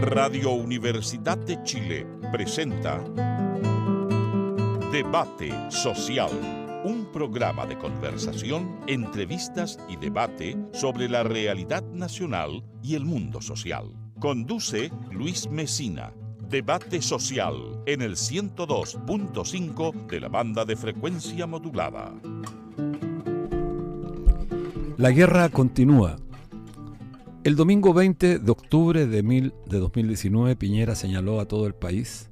Radio Universidad de Chile presenta Debate Social, un programa de conversación, entrevistas y debate sobre la realidad nacional y el mundo social. Conduce Luis Mesina. Debate Social en el 102.5 de la banda de frecuencia modulada. La guerra continúa. El domingo 20 de octubre de 2019, Piñera señaló a todo el país: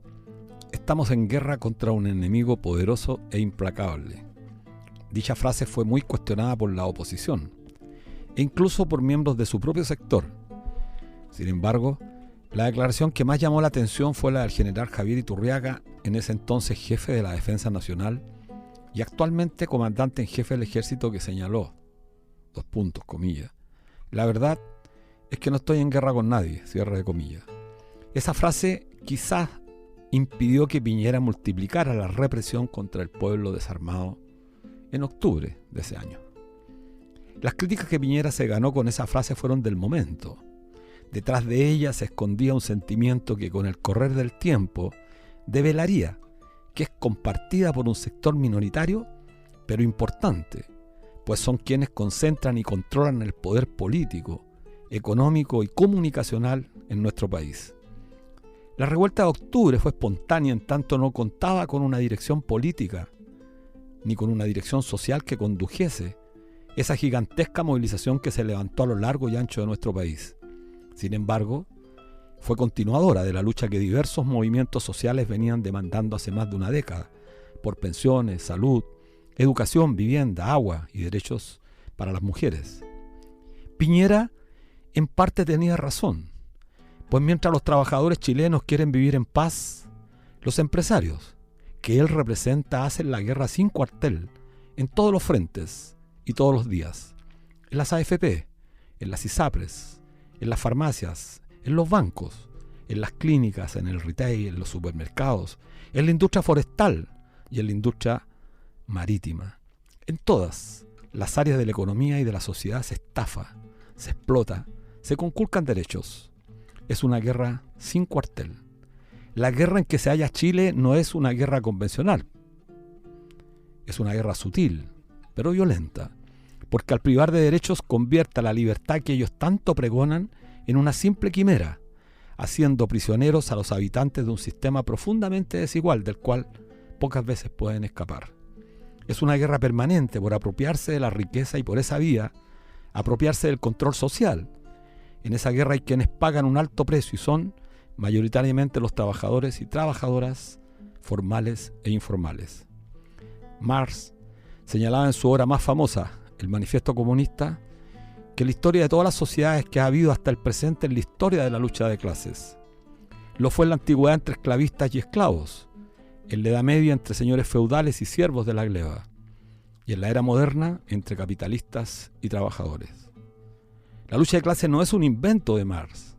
estamos en guerra contra un enemigo poderoso e implacable. Dicha frase fue muy cuestionada por la oposición e incluso por miembros de su propio sector. Sin embargo, la declaración que más llamó la atención fue la del general Javier Iturriaga, en ese entonces jefe de la Defensa Nacional y actualmente comandante en jefe del Ejército, que señaló, comillas, la verdad es que no estoy en guerra con nadie, cierre de comillas. Esa frase quizás impidió que Piñera multiplicara la represión contra el pueblo desarmado en octubre de ese año. Las críticas que Piñera se ganó con esa frase fueron del momento. Detrás de ella se escondía un sentimiento que con el correr del tiempo develaría que es compartida por un sector minoritario, pero importante, pues son quienes concentran y controlan el poder político, económico y comunicacional en nuestro país. La revuelta de octubre fue espontánea en tanto no contaba con una dirección política, ni con una dirección social que condujese esa gigantesca movilización que se levantó a lo largo y ancho de nuestro país. Sin embargo, fue continuadora de la lucha que diversos movimientos sociales venían demandando hace más de una década, por pensiones, salud, educación, vivienda, agua y derechos para las mujeres. Piñera en parte tenía razón, pues mientras los trabajadores chilenos quieren vivir en paz, los empresarios que él representa hacen la guerra sin cuartel en todos los frentes y todos los días, en las AFP, en las ISAPRES, en las farmacias, en los bancos, en las clínicas, en el retail, en los supermercados, en la industria forestal y en la industria marítima. En todas las áreas de la economía y de la sociedad se estafa, se explota, se conculcan derechos. Es una guerra sin cuartel. La guerra en que se halla Chile no es una guerra convencional. Es una guerra sutil, pero violenta, porque al privar de derechos convierte a la libertad que ellos tanto pregonan en una simple quimera, haciendo prisioneros a los habitantes de un sistema profundamente desigual del cual pocas veces pueden escapar. Es una guerra permanente por apropiarse de la riqueza y por esa vía apropiarse del control social. En esa guerra hay quienes pagan un alto precio y son mayoritariamente los trabajadores y trabajadoras formales e informales. Marx señalaba en su obra más famosa, El Manifiesto Comunista, que la historia de todas las sociedades que ha habido hasta el presente es la historia de la lucha de clases. Lo fue en la antigüedad entre esclavistas y esclavos, en la Edad Media entre señores feudales y siervos de la gleba, y en la era moderna entre capitalistas y trabajadores. La lucha de clases no es un invento de Marx,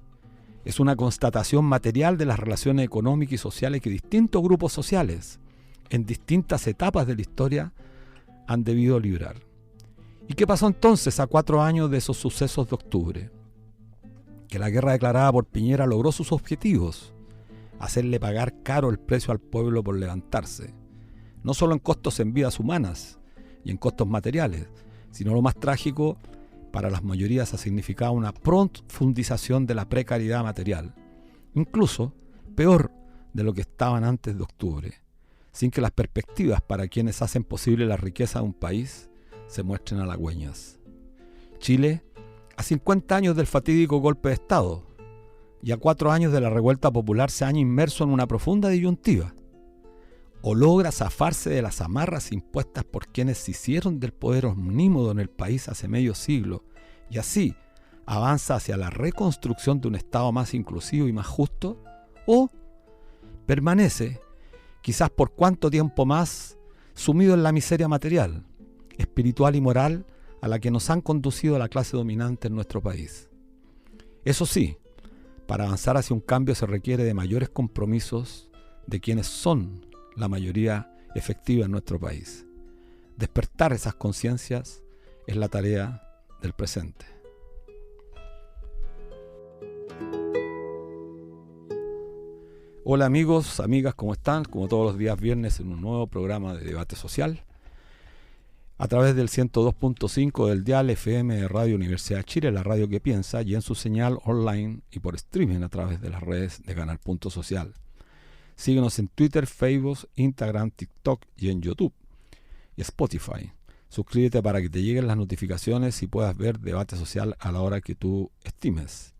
es una constatación material de las relaciones económicas y sociales que distintos grupos sociales, en distintas etapas de la historia, han debido librar. ¿Y qué pasó entonces a 4 años de esos sucesos de octubre? Que la guerra declarada por Piñera logró sus objetivos: hacerle pagar caro el precio al pueblo por levantarse, no solo en costos en vidas humanas y en costos materiales, sino lo más trágico, para las mayorías ha significado una profundización de la precariedad material, incluso peor de lo que estaban antes de octubre, sin que las perspectivas para quienes hacen posible la riqueza de un país se muestren halagüeñas. Chile, a 50 años del fatídico golpe de Estado y a 4 años de la revuelta popular, se halla inmerso en una profunda disyuntiva. O logra zafarse de las amarras impuestas por quienes se hicieron del poder omnímodo en el país hace medio siglo y así avanza hacia la reconstrucción de un Estado más inclusivo y más justo, o permanece, quizás por cuánto tiempo más, sumido en la miseria material, espiritual y moral a la que nos han conducido la clase dominante en nuestro país. Eso sí, para avanzar hacia un cambio se requiere de mayores compromisos de quienes son la mayoría efectiva en nuestro país. Despertar esas conciencias es la tarea del presente. Hola amigos, amigas, ¿cómo están? Como todos los días viernes en un nuevo programa de debate social a través del 102.5 del dial FM de Radio Universidad de Chile, la radio que piensa, y en su señal online y por streaming a través de las redes de Canal Punto Social. Síguenos en Twitter, Facebook, Instagram, TikTok y en YouTube y Spotify. Suscríbete para que te lleguen las notificaciones y puedas ver debate social a la hora que tú estimes.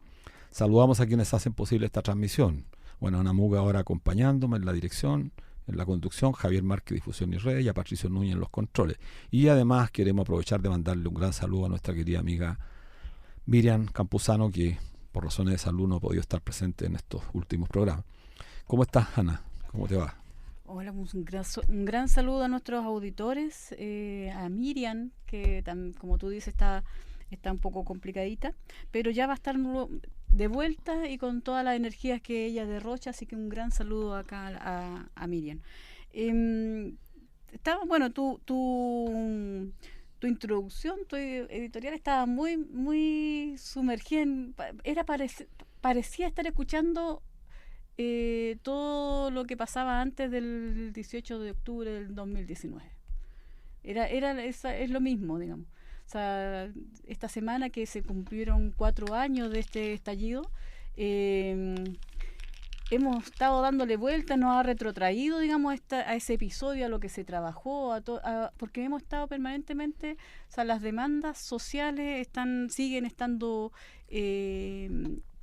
Saludamos a quienes hacen posible esta transmisión. Bueno, Ana Muga ahora acompañándome en la dirección, en la conducción, Javier Márquez, difusión y redes, y a Patricio Núñez en los controles. Y además queremos aprovechar de mandarle un gran saludo a nuestra querida amiga Miriam Campuzano, que por razones de salud no ha podido estar presente en estos últimos programas. ¿Cómo estás, Ana? ¿Cómo te va? Hola, un gran saludo a nuestros auditores, a Miriam, que como tú dices está un poco complicadita, pero ya va a estar de vuelta y con todas las energías que ella derrocha, así que un gran saludo acá a Miriam. Bueno, tu introducción, tu editorial estaba muy sumergida parecía estar escuchando todo lo que pasaba antes del 18 de octubre del 2019. Es lo mismo, digamos. O sea, esta semana que se cumplieron 4 años de este estallido, hemos estado dándole vuelta, nos ha retrotraído, digamos, a ese episodio, a lo que se trabajó, porque hemos estado permanentemente, o sea, las demandas sociales siguen estando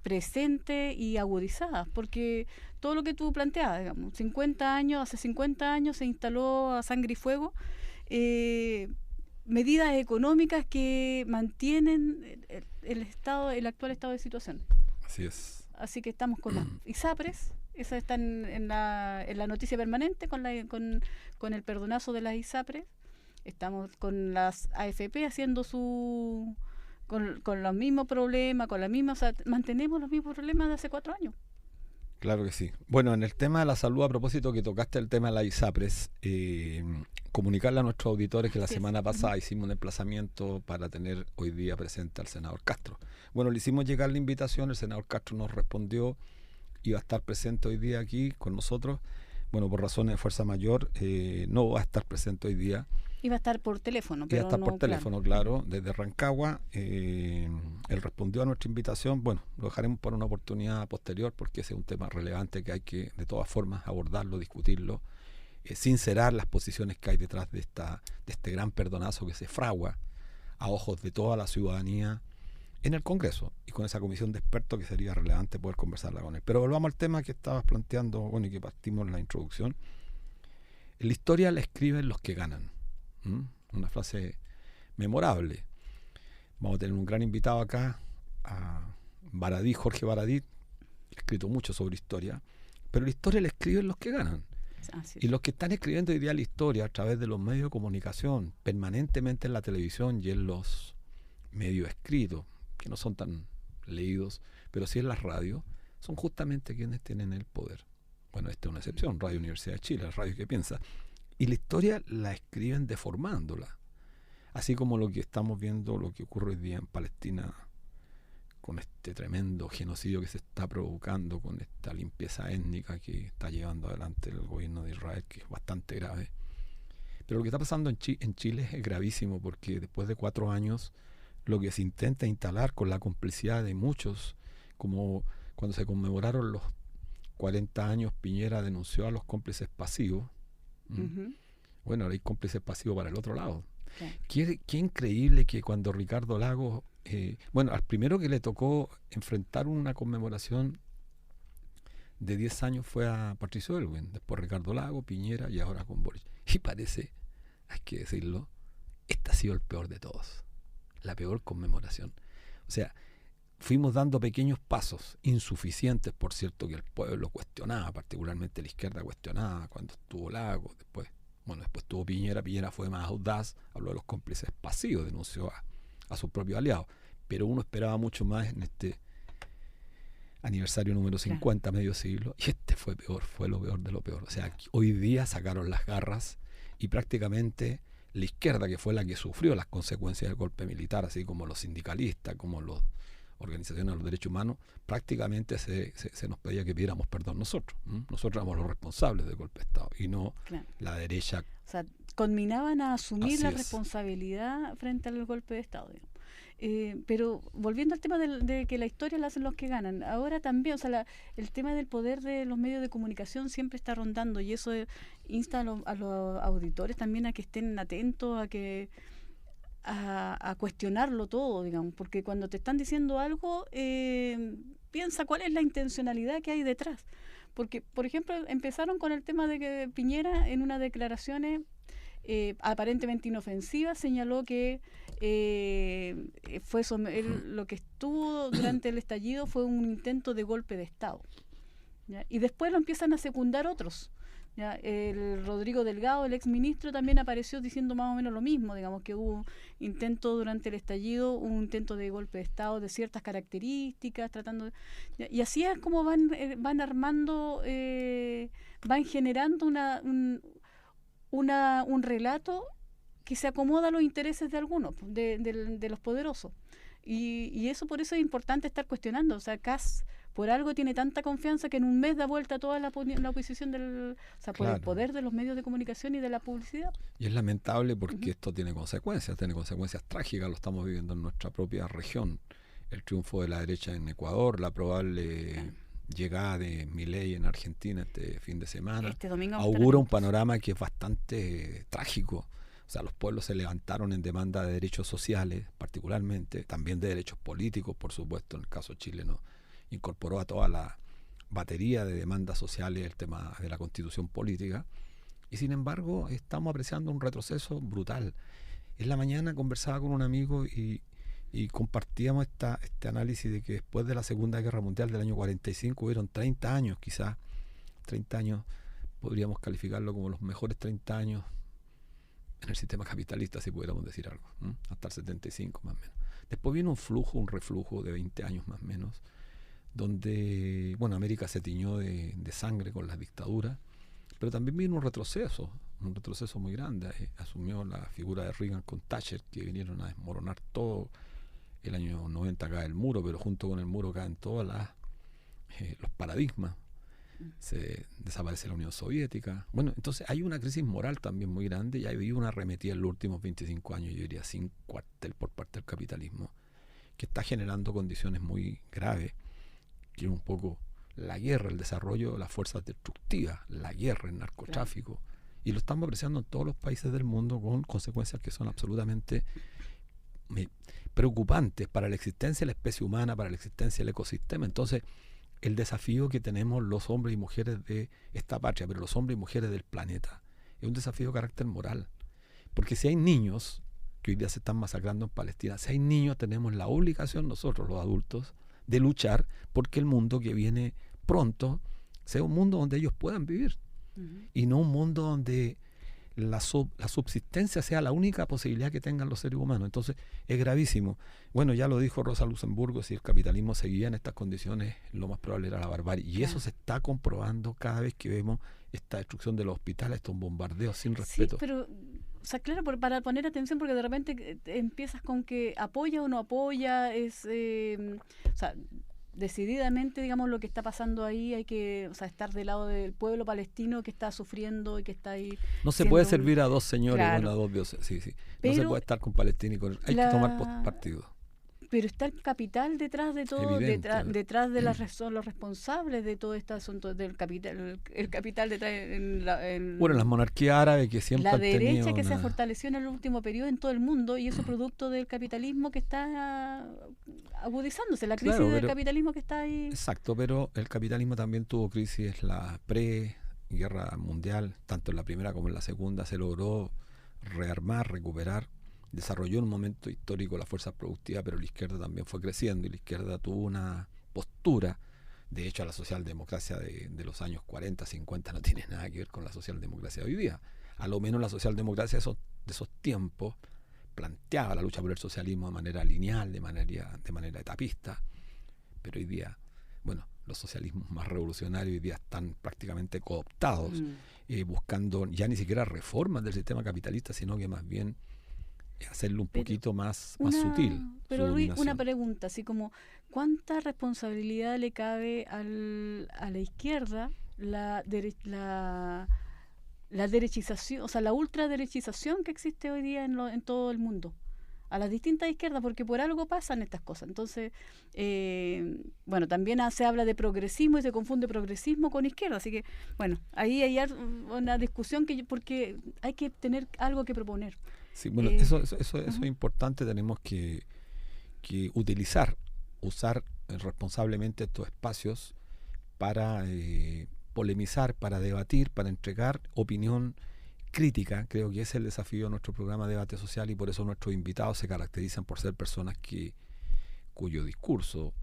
presentes y agudizadas, porque todo lo que tú planteabas, digamos, hace 50 años se instaló a sangre y fuego medidas económicas que mantienen el actual estado de situación. Así es. Así que estamos con las ISAPRES, esas están en la noticia permanente con el perdonazo de las ISAPRES. Estamos con las AFP haciendo con los mismos problemas, o sea, mantenemos los mismos problemas de hace 4 años. Claro que sí. Bueno, en el tema de la salud, a propósito que tocaste el tema de la ISAPRES, comunicarle a nuestros auditores que la semana pasada hicimos un emplazamiento para tener hoy día presente al senador Castro. Bueno, le hicimos llegar la invitación, el senador Castro nos respondió, iba a estar presente hoy día aquí con nosotros. Bueno, por razones de fuerza mayor, no va a estar presente hoy día. Iba a estar por teléfono, pero iba a estar por teléfono, claro, desde Rancagua. Él respondió a nuestra invitación. Bueno, lo dejaremos para una oportunidad posterior porque ese es un tema relevante que hay que, de todas formas, abordarlo, discutirlo, sincerar las posiciones que hay detrás de este gran perdonazo que se fragua a ojos de toda la ciudadanía en el Congreso y con esa comisión de expertos que sería relevante poder conversarla con él. Pero volvamos al tema que estabas planteando, bueno, y que partimos en la introducción. En la historia la escriben los que ganan. Una frase memorable. Vamos a tener un gran invitado acá, a Baradí, Jorge Baradí, ha escrito mucho sobre historia, pero la historia la escriben los que ganan. Y los que están escribiendo hoy día la historia a través de los medios de comunicación, permanentemente en la televisión y en los medios escritos, que no son tan leídos, pero sí en las radios, son justamente quienes tienen el poder. Bueno, esta es una excepción, Radio Universidad de Chile, la radio que piensa. Y la historia la escriben deformándola. Así como lo que estamos viendo, lo que ocurre hoy día en Palestina, con este tremendo genocidio que se está provocando, con esta limpieza étnica que está llevando adelante el gobierno de Israel, que es bastante grave. Pero lo que está pasando en Chile es gravísimo, porque después de 4 años, lo que se intenta instalar con la complicidad de muchos, como cuando se conmemoraron los 40 años, Piñera denunció a los cómplices pasivos. Bueno, ahora hay cómplices pasivos para el otro lado. Qué increíble que cuando Ricardo Lagos, bueno, al primero que le tocó enfrentar una conmemoración de 10 años fue a Patricio Aylwin, después Ricardo Lagos, Piñera y ahora con Boric. Y parece, hay que decirlo, este ha sido el peor de todos, la peor conmemoración. O sea, fuimos dando pequeños pasos, insuficientes, por cierto, que el pueblo cuestionaba, particularmente la izquierda cuestionaba cuando estuvo Lagos, después estuvo Piñera fue más audaz, habló de los cómplices pasivos, denunció a sus propios aliados, pero uno esperaba mucho más en este aniversario número 50, medio siglo, y este fue lo peor de lo peor. O sea, hoy día sacaron las garras y prácticamente la izquierda, que fue la que sufrió las consecuencias del golpe militar, así como los sindicalistas, como los organizaciones de los derechos humanos, prácticamente se nos pedía que pidiéramos perdón nosotros. Nosotros éramos los responsables del golpe de Estado y no la derecha. O sea, conminaban a asumir la responsabilidad frente al golpe de Estado, digamos. Pero volviendo al tema de que la historia la hacen los que ganan, ahora también, o sea, el tema del poder de los medios de comunicación siempre está rondando, y eso insta a los auditores también a que estén atentos, a cuestionarlo todo, digamos, porque cuando te están diciendo algo, piensa cuál es la intencionalidad que hay detrás. Porque, por ejemplo, empezaron con el tema de que Piñera, en unas declaraciones aparentemente inofensivas, señaló que lo que estuvo durante el estallido fue un intento de golpe de Estado, ¿ya? Y después lo empiezan a secundar otros, ¿ya? El Rodrigo Delgado, el exministro, también apareció diciendo más o menos lo mismo, digamos, que hubo intento durante el estallido, un intento de golpe de Estado de ciertas características, ¿ya? Y así es como van armando, van generando un relato que se acomoda a los intereses de algunos, de los poderosos. Y eso, por eso es importante estar cuestionando. O sea, Kast por algo tiene tanta confianza que en un mes da vuelta toda la oposición por el poder de los medios de comunicación y de la publicidad. Y es lamentable porque esto tiene consecuencias trágicas, lo estamos viviendo en nuestra propia región. El triunfo de la derecha en Ecuador, la probable llegada de Milei en Argentina este fin de semana, este domingo augura un panorama que es bastante trágico. O sea, los pueblos se levantaron en demanda de derechos sociales, particularmente, también de derechos políticos, por supuesto. En el caso chileno incorporó a toda la batería de demandas sociales el tema de la constitución política, y sin embargo estamos apreciando un retroceso brutal. En la mañana conversaba con un amigo y compartíamos este análisis de que después de la Segunda Guerra Mundial del año 45 hubieron 30 años, quizás 30 años podríamos calificarlo como los mejores 30 años en el sistema capitalista, si pudiéramos decir algo, hasta el 75 más o menos. Después vino un reflujo de 20 años más o menos, donde, América se tiñó de sangre con las dictaduras, pero también vino un retroceso muy grande. Asumió la figura de Reagan con Thatcher, que vinieron a desmoronar todo. El año 90 cae el muro, pero junto con el muro caen todos los paradigmas. Se desaparece la Unión Soviética. Entonces hay una crisis moral también muy grande, y hay una arremetida en los últimos 25 años, yo diría, sin cuartel por parte del capitalismo, que está generando condiciones muy graves, que es un poco la guerra, el desarrollo de las fuerzas destructivas, la guerra, el narcotráfico, y lo estamos apreciando en todos los países del mundo, con consecuencias que son absolutamente preocupantes para la existencia de la especie humana, para la existencia del ecosistema. Entonces, el desafío que tenemos los hombres y mujeres de esta patria, pero los hombres y mujeres del planeta, es un desafío de carácter moral. Porque si hay niños, que hoy día se están masacrando en Palestina, si hay niños, tenemos la obligación nosotros, los adultos, de luchar porque el mundo que viene pronto sea un mundo donde ellos puedan vivir, y no un mundo donde la subsistencia sea la única posibilidad que tengan los seres humanos. Entonces es gravísimo. Ya lo dijo Rosa Luxemburgo, si el capitalismo seguía en estas condiciones, lo más probable era la barbarie, y eso se está comprobando cada vez que vemos esta destrucción de los hospitales, estos bombardeos sin respeto. Sí, pero, o sea, claro, para poner atención, porque de repente empiezas con que apoya o no apoya, decididamente, digamos, lo que está pasando ahí, hay que estar del lado del pueblo palestino que está sufriendo y que está ahí. No se puede servir a dos señores, a dos dioses. Sí. No se puede estar con Palestina y hay que tomar partido. Pero está el capital detrás de todo, detrás de los responsables de todo este asunto del capital, el capital detrás las monarquías árabes que siempre la derecha que se fortaleció en el último periodo en todo el mundo, y eso producto del capitalismo que está agudizándose, la crisis del capitalismo que está ahí. Exacto, pero el capitalismo también tuvo crisis, la pre-guerra mundial, tanto en la primera como en la segunda, se logró rearmar, recuperar. Desarrolló en un momento histórico la fuerza productiva, pero la izquierda también fue creciendo, y la izquierda tuvo una postura. De hecho, la socialdemocracia de los años 40, 50 no tiene nada que ver con la socialdemocracia de hoy día. A lo menos la socialdemocracia de esos tiempos planteaba la lucha por el socialismo de manera lineal, de manera etapista, pero hoy día, los socialismos más revolucionarios hoy día están prácticamente cooptados, buscando ya ni siquiera reformas del sistema capitalista, sino que más bien hacerlo un Pero poquito más sutil. Pero su Luis, una dominación. pregunta, así como, ¿cuánta responsabilidad le cabe a la izquierda la derechización, o sea, la ultraderechización que existe hoy día en todo el mundo? A las distintas izquierdas, porque por algo pasan estas cosas. Entonces, bueno, también se habla de progresismo y se confunde progresismo con izquierda. Así que, bueno, ahí hay una discusión porque hay que tener algo que proponer. Sí, bueno, eso es importante. Tenemos que usar responsablemente estos espacios para polemizar, para debatir, para entregar opinión crítica. Creo que ese es el desafío de nuestro programa de debate social, y por eso nuestros invitados se caracterizan por ser personas cuyo discurso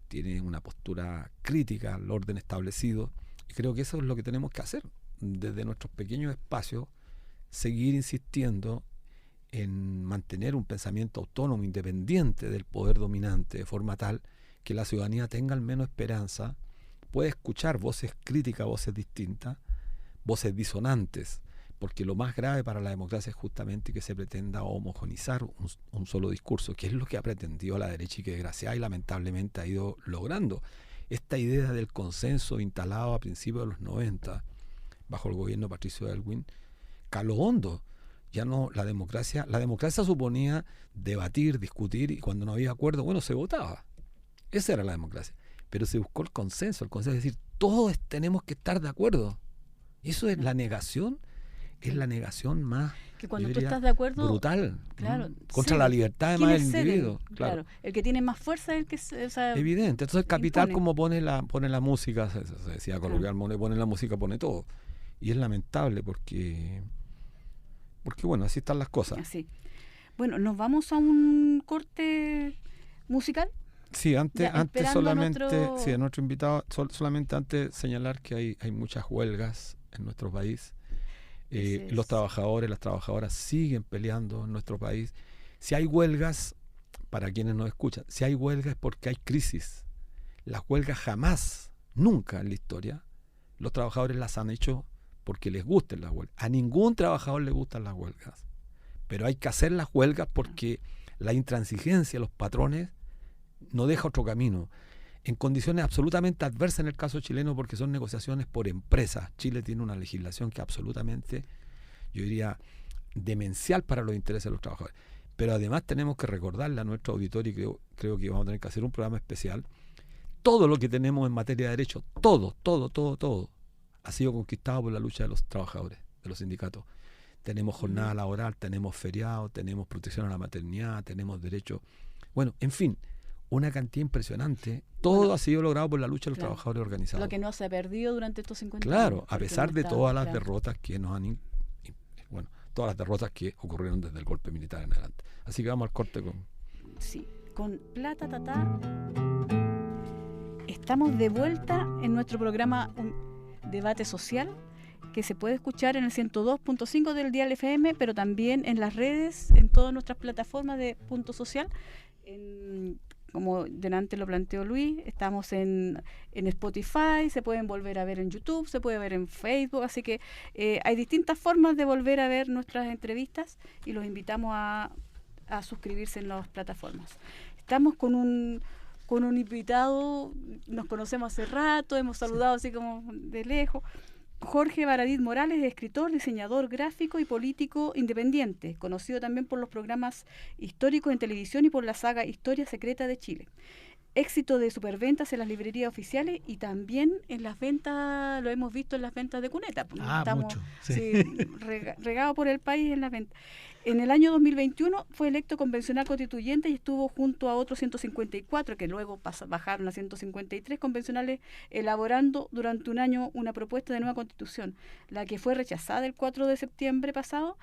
tiene una postura crítica al orden establecido, y creo que eso es lo que tenemos que hacer desde nuestros pequeños espacios, seguir insistiendo en mantener un pensamiento autónomo, independiente del poder dominante, de forma tal que la ciudadanía tenga al menos esperanza, puede escuchar voces críticas, voces distintas, voces disonantes, porque lo más grave para la democracia es justamente que se pretenda homogeneizar un solo discurso, que es lo que ha pretendido la derecha y que desgraciada y lamentablemente ha ido logrando. Esta idea del consenso instalado a principios de los 90, bajo el gobierno de Patricio Aylwin, caló hondo. Ya no, la democracia suponía debatir, discutir, y cuando no había acuerdo, bueno, se votaba. Esa era la democracia. Pero se buscó el consenso, es decir, todos tenemos que estar de acuerdo. Eso es la negación. Es la negación más, que cuando tú estás de acuerdo, brutal, claro, contra la libertad de más del individuo. Claro, el que tiene más fuerza es el que evidente. Entonces el capital, impone. Como pone la música, se decía coloquialmente, pone la música, pone todo. Y es lamentable porque bueno, así están las cosas. Así. Bueno, nos vamos a un corte musical. Sí, antes solamente, a nuestro invitado, solamente antes señalar que hay muchas huelgas en nuestro país. Los trabajadores, las trabajadoras siguen peleando en nuestro país. Si hay huelgas, para quienes nos escuchan, si hay huelgas es porque hay crisis. Las huelgas jamás, nunca en la historia, los trabajadores las han hecho porque les gusten las huelgas. A ningún trabajador le gustan las huelgas. Pero hay que hacer las huelgas porque la intransigencia, los patrones, no deja otro camino. En condiciones absolutamente adversas en el caso chileno, porque son negociaciones por empresas. Chile tiene una legislación que absolutamente, yo diría, demencial para los intereses de los trabajadores. Pero además tenemos que recordarle a nuestro auditorio, y creo que vamos a tener que hacer un programa especial, todo lo que tenemos en materia de derechos, todo, ha sido conquistado por la lucha de los trabajadores, de los sindicatos. Tenemos jornada laboral, tenemos feriado, tenemos protección a la maternidad, tenemos derechos. Bueno, en fin, una cantidad impresionante. Todo ha sido logrado por la lucha de los trabajadores organizados. Lo que no se ha perdido durante estos 50 años. Claro, a pesar de todas las derrotas que nos han... todas las derrotas que ocurrieron desde el golpe militar en adelante. Así que vamos al corte con... Sí, con Plata Tatá. Estamos de vuelta en nuestro programa Debate Social, que se puede escuchar en el 102.5 del dial FM, pero también en las redes, en todas nuestras plataformas de Punto Social. Como delante lo planteó Luis, estamos en Spotify, se pueden volver a ver en YouTube, se puede ver en Facebook, así que hay distintas formas de volver a ver nuestras entrevistas y los invitamos a suscribirse en las plataformas. Estamos con un invitado, nos conocemos hace rato, hemos saludado así como de lejos. Jorge Baradit Morales, escritor, diseñador gráfico y político independiente, conocido también por los programas históricos en televisión y por la saga Historia Secreta de Chile. Éxito de superventas en las librerías oficiales y también en las ventas, lo hemos visto en las ventas de cuneta. Estamos mucho. Regados por el país en las ventas. En el año 2021 fue electo convencional constituyente y estuvo junto a otros 154, que luego bajaron a 153 convencionales, elaborando durante un año una propuesta de nueva constitución, la que fue rechazada el 4 de septiembre pasado.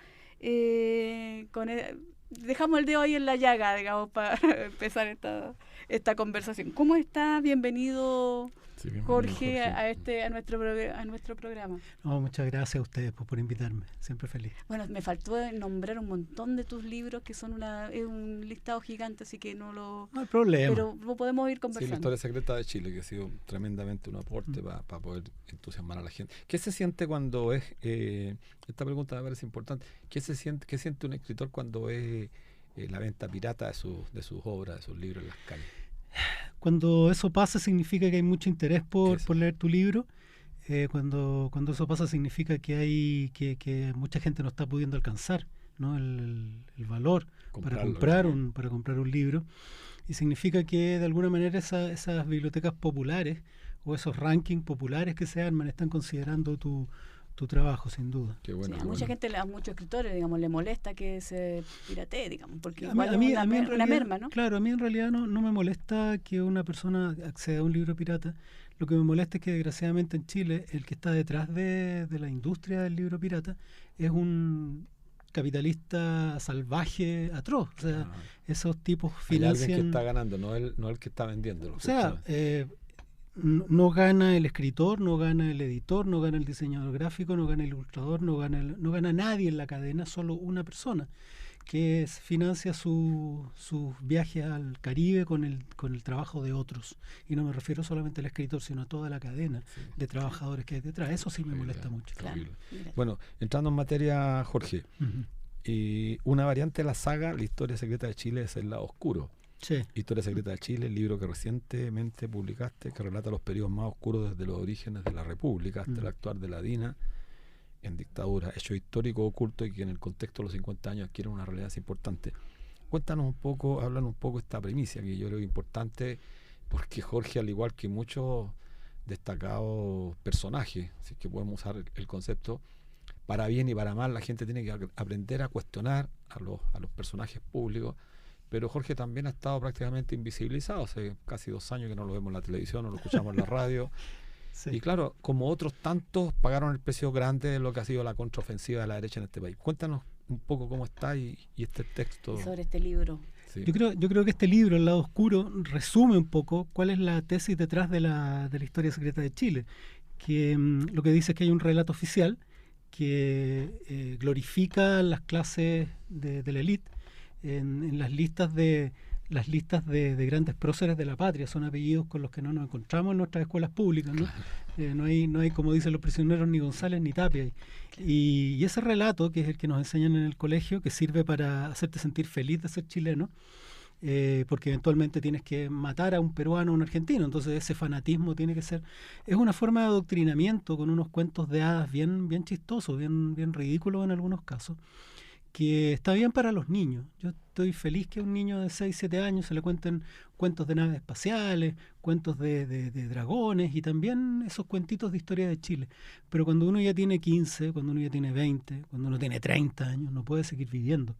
Dejamos el dedo ahí en la llaga, digamos, para empezar esta esta conversación. ¿Cómo está? Bienvenido, Sí, bienvenido, Jorge, a nuestro programa. No, muchas gracias a ustedes por invitarme, siempre feliz. Bueno, me faltó nombrar un montón de tus libros, que son es un listado gigante, así que no hay problema. Pero lo podemos ir Sí, conversando. la historia secreta de Chile, que ha sido tremendamente un aporte para poder entusiasmar a la gente. ¿Qué se siente cuando es, esta pregunta me parece importante, qué siente un escritor cuando es la venta pirata de sus obras, de sus libros en las calles? Cuando eso pasa significa que hay mucho interés por leer tu libro. Cuando eso pasa significa que mucha gente no está pudiendo alcanzar, ¿no? el valor para comprar un libro. Y significa que de alguna manera esas bibliotecas populares o esos rankings populares que se arman están considerando tu trabajo, sin duda. Qué bueno, sí, qué mucha bueno. gente, a muchos escritores, digamos, le molesta que se piratee, digamos, porque A igual mí es en una realidad, merma, ¿no? Claro, a mí en realidad no me molesta que una persona acceda a un libro pirata. Lo que me molesta es que desgraciadamente en Chile el que está detrás de la industria del libro pirata es un capitalista salvaje atroz. O sea, esos tipos financian... Hay alguien que está ganando, no el que está vendiendo. O sea, no gana el escritor, no gana el editor, no gana el diseñador gráfico, no gana el ilustrador, no gana nadie en la cadena, solo una persona que financia sus viajes al Caribe con el trabajo de otros. Y no me refiero solamente al escritor, sino a toda la cadena de trabajadores que hay detrás. Eso sí me molesta mucho. Claro. Bueno, entrando en materia, Jorge, una variante de la saga, La historia secreta de Chile, es El lado oscuro. Sí. Historia secreta de Chile, el libro que recientemente publicaste, que relata los periodos más oscuros desde los orígenes de la República hasta el actuar de la DINA en dictadura, hechos históricos ocultos y que en el contexto de los 50 años adquieren una relevancia importante. Cuéntanos un poco, háblanos un poco de esta premisa, que yo creo que es importante, porque Jorge, al igual que muchos destacados personajes, así que podemos usar el concepto, para bien y para mal, la gente tiene que aprender a cuestionar a los personajes públicos. Pero Jorge también ha estado prácticamente invisibilizado. Hace casi 2 años que no lo vemos en la televisión, no lo escuchamos en la radio. Sí. Y claro, como otros tantos, pagaron el precio grande de lo que ha sido la contraofensiva de la derecha en este país. Cuéntanos un poco cómo está y este texto. Y sobre este libro. Sí. Yo creo que este libro, El lado oscuro, resume un poco cuál es la tesis detrás de la historia secreta de Chile. Que lo que dice es que hay un relato oficial que glorifica las clases de la élite en las listas de grandes próceres de la patria. Son apellidos con los que no nos encontramos en nuestras escuelas públicas, ¿no? No hay, como dicen los prisioneros, ni González ni Tapia. Y ese relato, que es el que nos enseñan en el colegio, que sirve para hacerte sentir feliz de ser chileno, porque eventualmente tienes que matar a un peruano o un argentino, entonces ese fanatismo tiene que ser... Es una forma de adoctrinamiento con unos cuentos de hadas bien chistosos, bien ridículos en algunos casos, que está bien para los niños. Yo estoy feliz que a un niño de 6, 7 años se le cuenten cuentos de naves espaciales, cuentos de dragones y también esos cuentitos de historia de Chile. Pero cuando uno ya tiene 15, cuando uno ya tiene 20, cuando uno tiene 30 años, no puede seguir viviendo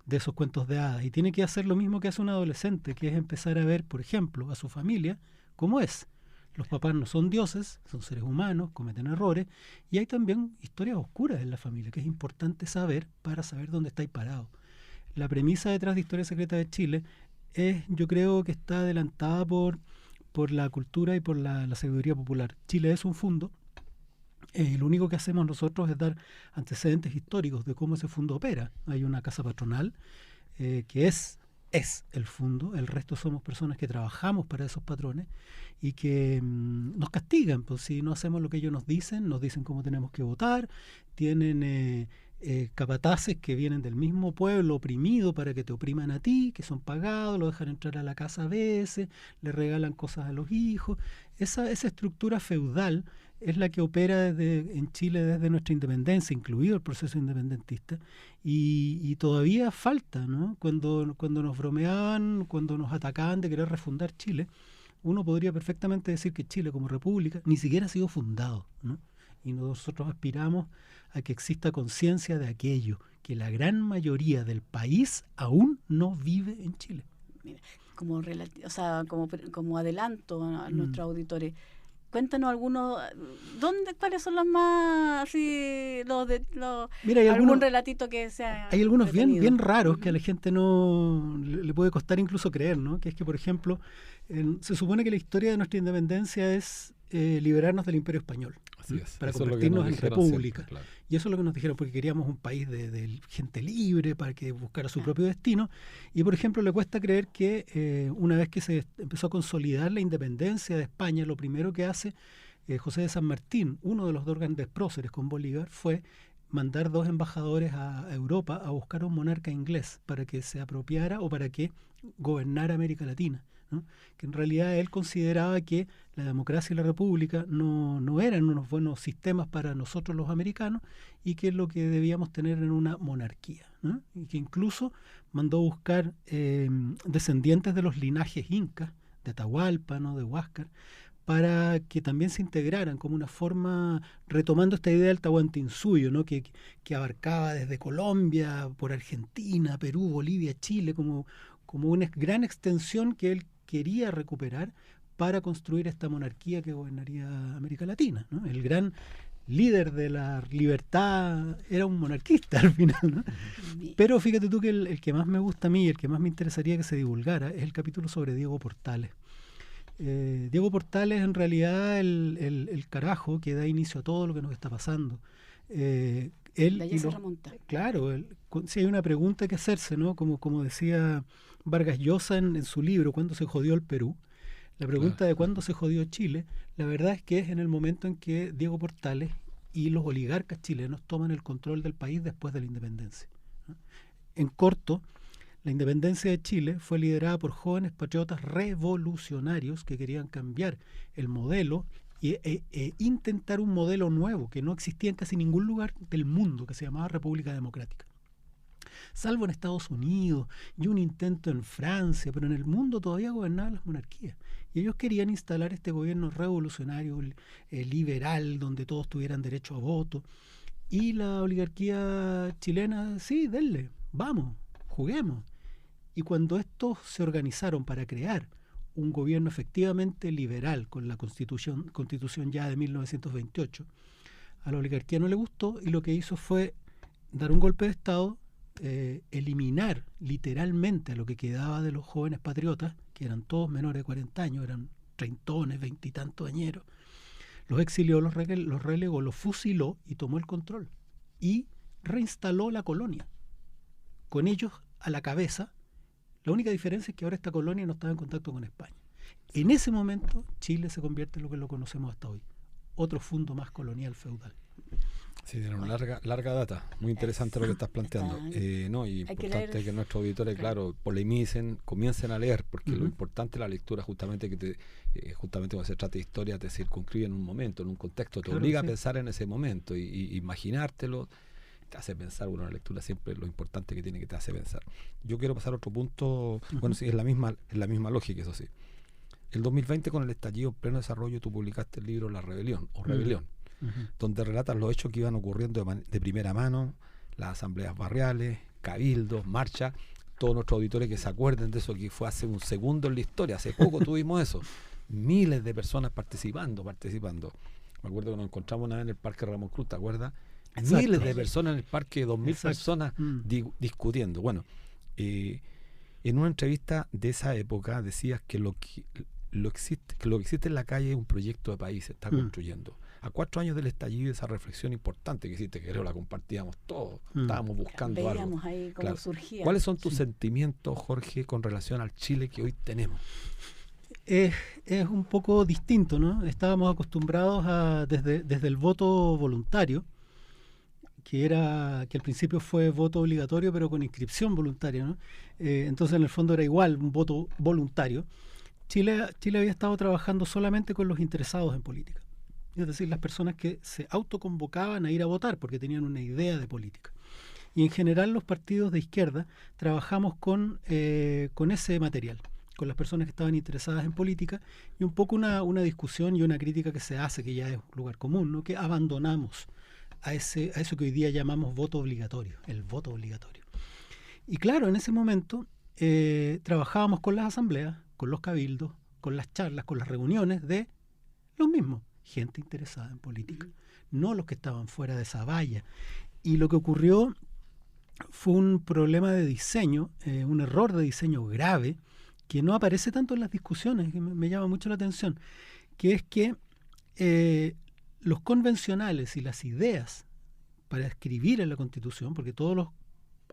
de esos cuentos de hadas. Y tiene que hacer lo mismo que hace un adolescente, que es empezar a ver, por ejemplo, a su familia como es. Los papás no son dioses, son seres humanos, cometen errores, y hay también historias oscuras en la familia, que es importante saber para saber dónde estáis parados. La premisa detrás de Historia Secreta de Chile yo creo que está adelantada por la cultura y por la sabiduría popular. Chile es un fundo, y lo único que hacemos nosotros es dar antecedentes históricos de cómo ese fundo opera. Hay una casa patronal que es el fundo, el resto somos personas que trabajamos para esos patrones y que nos castigan, pues si no hacemos lo que ellos nos dicen cómo tenemos que votar, tienen capataces que vienen del mismo pueblo oprimido para que te opriman a ti, que son pagados, lo dejan entrar a la casa a veces, le regalan cosas a los hijos. Esa estructura feudal es la que opera en Chile desde nuestra independencia, incluido el proceso independentista, y todavía falta, ¿no? Cuando nos bromeaban, cuando nos atacaban de querer refundar Chile, uno podría perfectamente decir que Chile como república ni siquiera ha sido fundado, ¿no? Y nosotros aspiramos a que exista conciencia de aquello, que la gran mayoría del país aún no vive en Chile. Mira, como adelanto a nuestros auditores, Cuéntanos algunos, ¿cuáles son los más, así, Mira, hay algún relatito que sea hay algunos entretenido? bien raros que a la gente no le puede costar incluso creer, ¿no? Que es que, por ejemplo, se supone que la historia de nuestra independencia es liberarnos del Imperio Español. Así es. Para Eso es lo que convertirnos nos en dijeron república. siempre, claro. Y eso es lo que nos dijeron, porque queríamos un país de gente libre, para que buscara su propio destino. Y, por ejemplo, le cuesta creer que una vez que se empezó a consolidar la independencia de España, lo primero que hace José de San Martín, uno de los dos grandes próceres con Bolívar, fue mandar 2 embajadores a Europa a buscar a un monarca inglés para que se apropiara o para que gobernara América Latina, ¿no? Que en realidad él consideraba que la democracia y la república no eran unos buenos sistemas para nosotros los americanos y que lo que debíamos tener era una monarquía, ¿no? Y que incluso mandó buscar descendientes de los linajes incas, de Atahualpa, ¿no? De Huáscar, para que también se integraran como una forma, retomando esta idea del Tahuantinsuyo, ¿no? que abarcaba desde Colombia, por Argentina, Perú, Bolivia, Chile, como una gran extensión que él quería recuperar para construir esta monarquía que gobernaría América Latina, ¿no? El gran líder de la libertad era un monarquista al final, ¿no? Pero fíjate tú que el que más me gusta a mí, el que más me interesaría que se divulgara, es el capítulo sobre Diego Portales. Diego Portales en realidad el carajo que da inicio a todo lo que nos está pasando. Él De allá se remonta. Claro, si hay una pregunta que hacerse, ¿no? Como decía Vargas Llosa en su libro, ¿cuándo se jodió el Perú? La pregunta de cuándo se jodió Chile, la verdad es que es en el momento en que Diego Portales y los oligarcas chilenos toman el control del país después de la independencia, ¿no? En corto, la independencia de Chile fue liderada por jóvenes patriotas revolucionarios que querían cambiar el modelo e intentar un modelo nuevo que no existía en casi ningún lugar del mundo, que se llamaba República Democrática. Salvo en Estados Unidos y un intento en Francia, pero en el mundo todavía gobernaban las monarquías. Y ellos querían instalar este gobierno revolucionario, liberal, donde todos tuvieran derecho a voto. Y la oligarquía chilena, sí, denle, vamos, juguemos. Y cuando estos se organizaron para crear un gobierno efectivamente liberal con la constitución ya de 1928, a la oligarquía no le gustó y lo que hizo fue dar un golpe de Estado, eliminar literalmente a lo que quedaba de los jóvenes patriotas, que eran todos menores de 40 años, eran treintones, veintitantos añeros. Los exilió, los relegó, los fusiló y tomó el control. Y reinstaló la colonia, con ellos a la cabeza. La única diferencia es que ahora esta colonia no estaba en contacto con España. En ese momento, Chile se convierte en lo que lo conocemos hasta hoy. Otro fundo más colonial feudal. Sí, tiene una larga data. Muy interesante lo que estás planteando. Y importante que nuestros auditores, claro, polemicen, comiencen a leer, porque lo importante es la lectura, justamente justamente cuando se trata de historia, te circunscribe en un momento, en un contexto, te obliga a pensar en ese momento y imaginártelo. Te hace pensar, una lectura siempre lo importante que tiene, que te hace pensar. Yo quiero pasar a otro punto, bueno, sí, es la misma lógica, eso sí. El 2020, con el estallido en pleno desarrollo, tú publicaste el libro La Rebelión, donde relatas los hechos que iban ocurriendo de primera mano, las asambleas barriales, cabildos, marchas, todos nuestros auditores que se acuerden de eso, que fue hace un segundo en la historia, hace poco tuvimos eso, miles de personas participando. Me acuerdo que nos encontramos una vez en el Parque Ramón Cruz, ¿te acuerdas? Exacto. Miles de personas en el parque, 2.000 personas discutiendo. Bueno, en una entrevista de esa época decías que lo que existe en la calle es un proyecto de país, se está construyendo. A 4 años del estallido, de esa reflexión importante que hiciste, que creo la compartíamos todos, estábamos buscando veíamos algo. Ahí cómo surgía. ¿Cuáles son tus sentimientos, Jorge, con relación al Chile que hoy tenemos? Es un poco distinto, ¿no? Estábamos acostumbrados desde el voto voluntario, que al principio fue voto obligatorio pero con inscripción voluntaria, ¿no? Entonces en el fondo era igual, un voto voluntario. Chile había estado trabajando solamente con los interesados en política, es decir, las personas que se autoconvocaban a ir a votar porque tenían una idea de política. Y en general los partidos de izquierda trabajamos con ese material, con las personas que estaban interesadas en política, y un poco una discusión y una crítica que se hace, que ya es un lugar común, ¿no? Que abandonamos a eso que hoy día llamamos voto obligatorio, el voto obligatorio. Y claro, en ese momento trabajábamos con las asambleas, con los cabildos, con las charlas, con las reuniones de Los mismos, gente interesada en política, no los que estaban fuera de esa valla. Y lo que ocurrió fue un problema de diseño, un error de diseño grave, que no aparece tanto en las discusiones, que me llama mucho la atención, que es que los convencionales y las ideas para escribir en la Constitución, porque todos los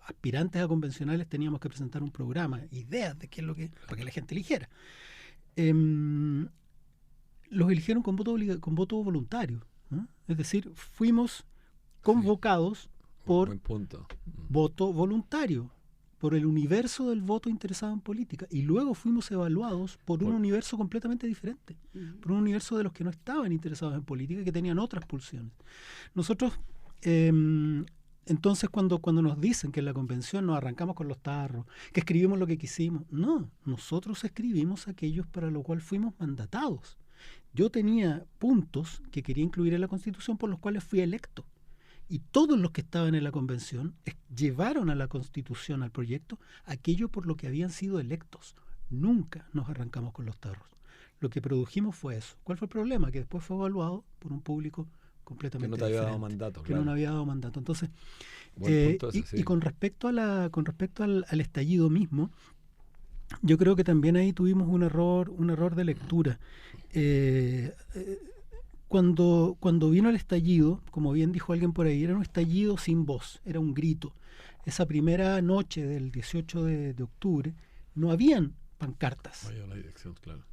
aspirantes a convencionales teníamos que presentar un programa, ideas de qué es lo que, para que la gente eligiera. Los eligieron con voto voluntario, ¿no? Es decir, fuimos convocados por voto voluntario, por el universo del voto interesado en política, y luego fuimos evaluados por un universo completamente diferente, por un universo de los que no estaban interesados en política y que tenían otras pulsiones. Nosotros, entonces, cuando nos dicen que en la convención nos arrancamos con los tarros, que escribimos lo que quisimos, no, nosotros escribimos aquellos para lo cual fuimos mandatados. Yo tenía puntos que quería incluir en la Constitución por los cuales fui electo. Y todos los que estaban en la convención llevaron a la Constitución, al proyecto, aquello por lo que habían sido electos. Nunca nos arrancamos con los tarros. Lo que produjimos fue eso. ¿Cuál fue el problema? Que después fue evaluado por un público completamente diferente. Que no te había dado mandato. Que no había dado mandato. Entonces, y con respecto al estallido mismo, yo creo que también ahí tuvimos un error de lectura. Cuando vino el estallido, como bien dijo alguien por ahí, era un estallido sin voz, era un grito. Esa primera noche del 18 de octubre no habían pancartas. Había una dirección, claro.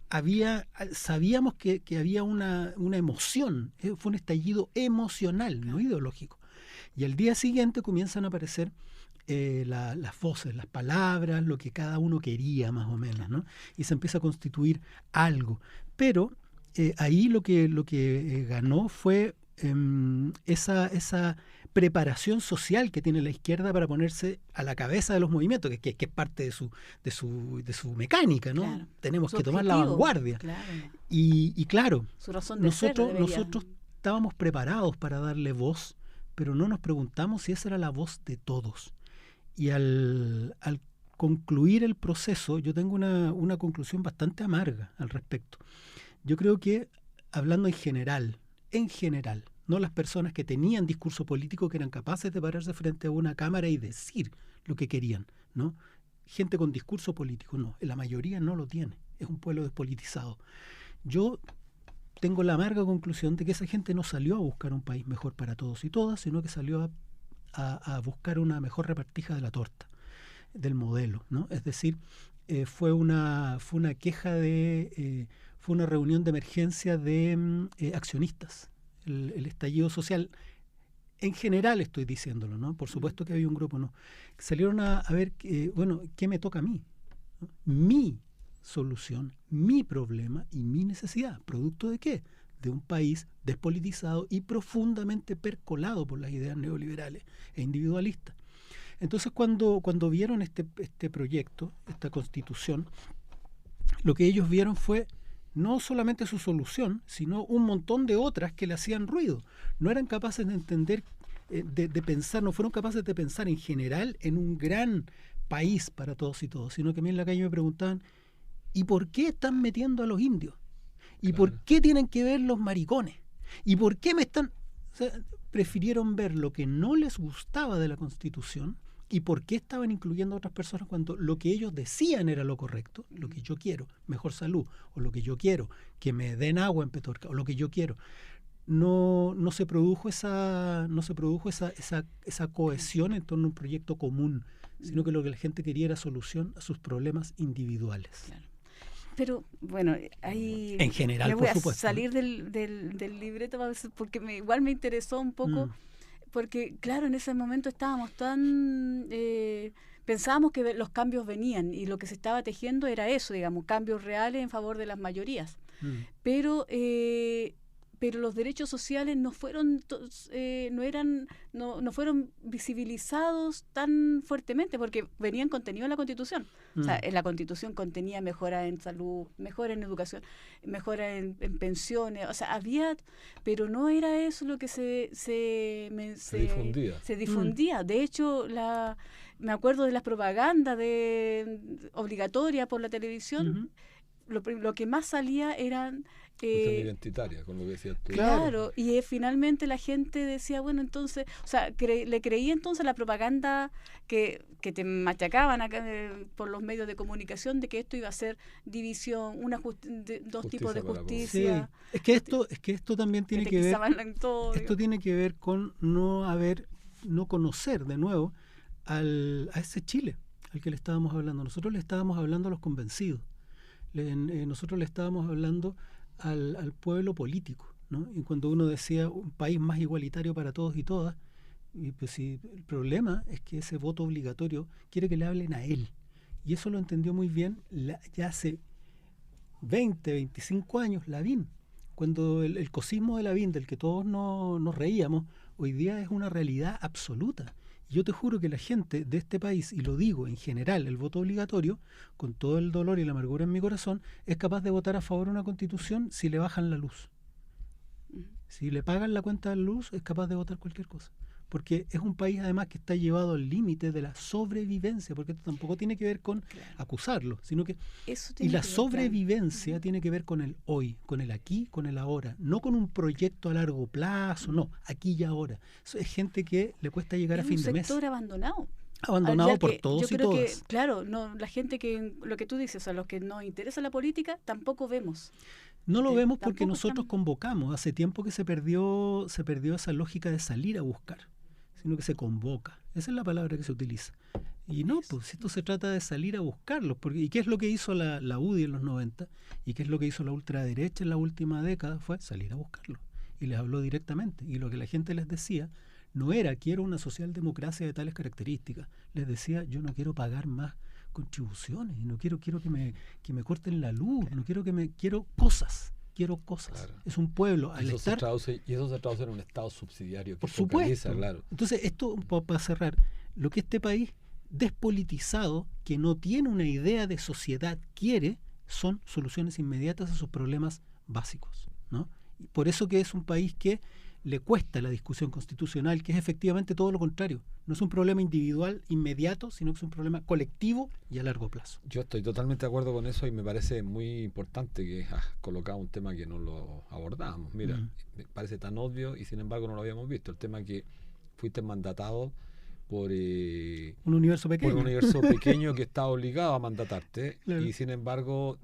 Sabíamos que había una emoción, fue un estallido emocional, no ideológico. Y al día siguiente comienzan a aparecer las voces, las palabras, lo que cada uno quería más o menos, ¿no? Y se empieza a constituir algo. Pero ahí lo que ganó fue esa preparación social que tiene la izquierda para ponerse a la cabeza de los movimientos, que es parte de su mecánica, ¿no? Claro. Tenemos que tomar la vanguardia. Claro. Y claro, su razón de nosotros estábamos preparados para darle voz, pero no nos preguntamos si esa era la voz de todos. Y al concluir el proceso, yo tengo una conclusión bastante amarga al respecto. Yo creo que, hablando en general, no las personas que tenían discurso político, que eran capaces de pararse frente a una cámara y decir lo que querían, ¿no? Gente con discurso político, no, la mayoría no lo tiene, es un pueblo despolitizado. Yo tengo la amarga conclusión de que esa gente no salió a buscar un país mejor para todos y todas, sino que salió a buscar una mejor repartija de la torta, del modelo, ¿no? Es decir, fue una queja fue una reunión de emergencia de accionistas. El estallido social, en general estoy diciéndolo, ¿no? Por supuesto que había un grupo, ¿no? Salieron a ver, ¿qué me toca a mí? ¿No? Mi solución, mi problema y mi necesidad. ¿Producto de qué? De un país despolitizado y profundamente percolado por las ideas neoliberales e individualistas. Entonces, cuando vieron este proyecto, esta constitución, lo que ellos vieron fue no solamente su solución, sino un montón de otras que le hacían ruido. No eran capaces de entender, de pensar, no fueron capaces de pensar en general en un gran país para todos y todos, sino que a mí en la calle me preguntaban, ¿y por qué están metiendo a los indios? ¿Y por qué tienen que ver los maricones? ¿Y por qué me están...? O sea, prefirieron ver lo que no les gustaba de la Constitución y por qué estaban incluyendo a otras personas cuando lo que ellos decían era lo correcto, lo que yo quiero, mejor salud, o lo que yo quiero, que me den agua en Petorca, o lo que yo quiero. No se produjo esa cohesión en torno a un proyecto común, sino que lo que la gente quería era solución a sus problemas individuales. Claro. Pero bueno, ahí en general, me voy por supuesto, a salir del libreto porque igual me interesó un poco, porque claro, en ese momento estábamos tan... pensábamos que los cambios venían y lo que se estaba tejiendo era eso, digamos, cambios reales en favor de las mayorías. Pero los derechos sociales no fueron no fueron visibilizados tan fuertemente porque venían contenidos en la Constitución. O sea, en la Constitución contenía mejora en salud, mejora en educación, mejora en pensiones, o sea, había, pero no era eso lo que se difundía. De hecho, me acuerdo de las propagandas obligatoria por la televisión. Lo que más salía eran Cuestión identitaria, con lo que decías tú. Claro, y finalmente la gente decía, bueno, entonces, o sea, le creía entonces la propaganda que te machacaban acá por los medios de comunicación de que esto iba a ser división, dos tipos de justicia. Sí. Es que esto también tiene que ver, esto tiene que ver con no conocer de nuevo a ese Chile al que le estábamos hablando. Nosotros le estábamos hablando a los convencidos. Nosotros le estábamos hablando al pueblo político, ¿no? Y cuando uno decía un país más igualitario para todos y todas, y pues sí, el problema es que ese voto obligatorio quiere que le hablen a él. Y eso lo entendió muy bien ya hace 20, 25 años Lavín. Cuando el cosismo de Lavín, del que todos nos reíamos, hoy día es una realidad absoluta. Yo te juro que la gente de este país, y lo digo en general, el voto obligatorio, con todo el dolor y la amargura en mi corazón, es capaz de votar a favor de una constitución si le bajan la luz. Si le pagan la cuenta de la luz, es capaz de votar cualquier cosa. Porque es un país además que está llevado al límite de la sobrevivencia, porque esto tampoco tiene que ver con acusarlo, sino que... Y la sobrevivencia tiene que ver con el hoy, con el aquí, con el ahora, no con un proyecto a largo plazo, no, aquí y ahora. Eso es gente que le cuesta llegar a fin de mes. Es un sector abandonado. Abandonado por todos y todas. Que, claro, no, la gente que, lo que tú dices, o sea, los que nos interesa la política, tampoco vemos. No lo vemos porque nosotros convocamos. Hace tiempo que se perdió esa lógica de salir a buscar, sino que se convoca. Esa es la palabra que se utiliza. Y no, pues esto se trata de salir a buscarlos. ¿Y qué es lo que hizo la UDI en los 90? ¿Y qué es lo que hizo la ultraderecha en la última década? Fue salir a buscarlos. Y les habló directamente. Y lo que la gente les decía no era, quiero una socialdemocracia de tales características. Les decía, yo no quiero pagar más contribuciones, no quiero que me corten la luz, quiero cosas. Claro. Es un pueblo y eso se traduce en un Estado subsidiario que por supuesto, claro. Entonces esto, para cerrar, lo que este país despolitizado, que no tiene una idea de sociedad, quiere, son soluciones inmediatas a sus problemas básicos, ¿no? Y por eso que es un país que le cuesta la discusión constitucional, que es efectivamente todo lo contrario. No es un problema individual inmediato, sino que es un problema colectivo y a largo plazo. Yo estoy totalmente de acuerdo con eso y me parece muy importante que has colocado un tema que no lo abordábamos. Mira, me parece tan obvio y sin embargo no lo habíamos visto. El tema que fuiste mandatado por un universo pequeño que está obligado a mandatarte, claro. Y sin embargo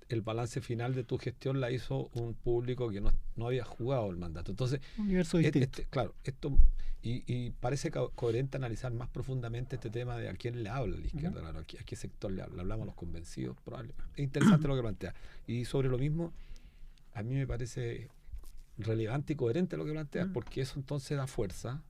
el balance final de tu gestión la hizo un público que no había jugado el mandato. Entonces, un universo distinto. Claro, esto y parece coherente analizar más profundamente este tema de a quién le habla la izquierda, claro, a qué sector le habla. Hablamos a los convencidos, probablemente. Es interesante lo que plantea. Y sobre lo mismo, a mí me parece relevante y coherente lo que planteas, porque eso entonces da fuerza